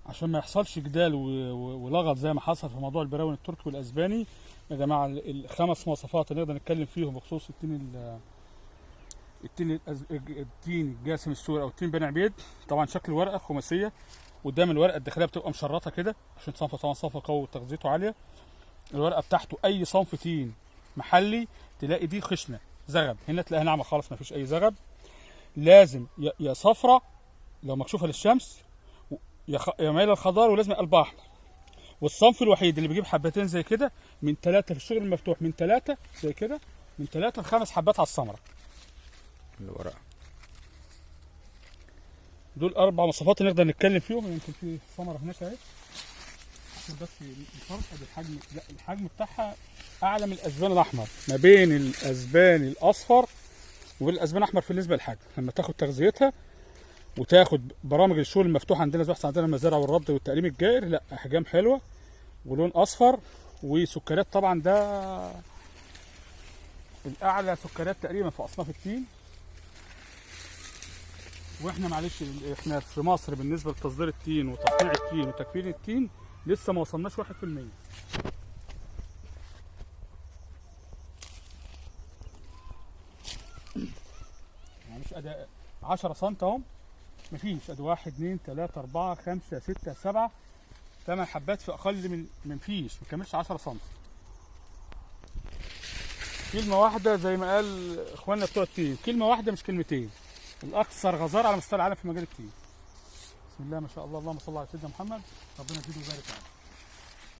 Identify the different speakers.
Speaker 1: عشان ما يحصلش جدال ولغط زي ما حصل في موضوع البراون التركي والاسباني. يا جماعه الخمس مواصفات اللي نقدر نتكلم فيهم بخصوص التين الجاسم السوري او التين بني عبيد. طبعا شكل الورقه خماسيه، قدام الورقه الداخليه بتبقى مشرطه كده عشان صنفه، طبعا صنفه قوي وتغذيته عاليه. الورقه بتاعته اي صنف تين محلي تلاقي دي خشنه زغب، هنا تلاقيها ناعمه خالص ما فيش اي زغب. لازم يا صفرة لو مكشوفه للشمس، يا مايله الخضار، ولازم قلبها احمر. والصنف الوحيد اللي بيجيب حبتين زي كده من 3 في الشغل المفتوح، من 3 زي كده، من 3 ل5 حبات على الثمره
Speaker 2: الورقه.
Speaker 1: دول 4 مواصفات اللي نقدر نتكلم فيهم. يمكن في ثمره هناك اهي بس الفرق بالحجم، لا الحجم بتاعها اعلى من الاسبان الاحمر، ما بين الاسبان الاصفر والاسبان الاحمر في بالنسبه للحجم. لما تاخد تغذيتها وتاخد برامج الشغل المفتوح عندنا زي عندنا المزارع والربط والتقليم الجائر، لا احجام حلوه ولون اصفر وسكريات. طبعا ده الاعلى سكريات تقريبا في اصناف التين. واحنا معلش احنا في مصر بالنسبه لتصدير التين وتصنيع التين وتكفين التين لسه ما وصلناش 1%. يعني مش ادي 10 سم اهو، مفيش ادي 1 2 3 4 5 6 7 8 حبات في اقل من فيش ما كملش 10 سم. كلمه واحده زي ما قال اخواننا بتوع التين، كلمه واحده مش كلمتين، الاكثر غزاره على مستوى العالم في مجال التين. بسم الله ما شاء الله، اللهم صل على سيدنا محمد. ربنا يزيده ويبارك عليه.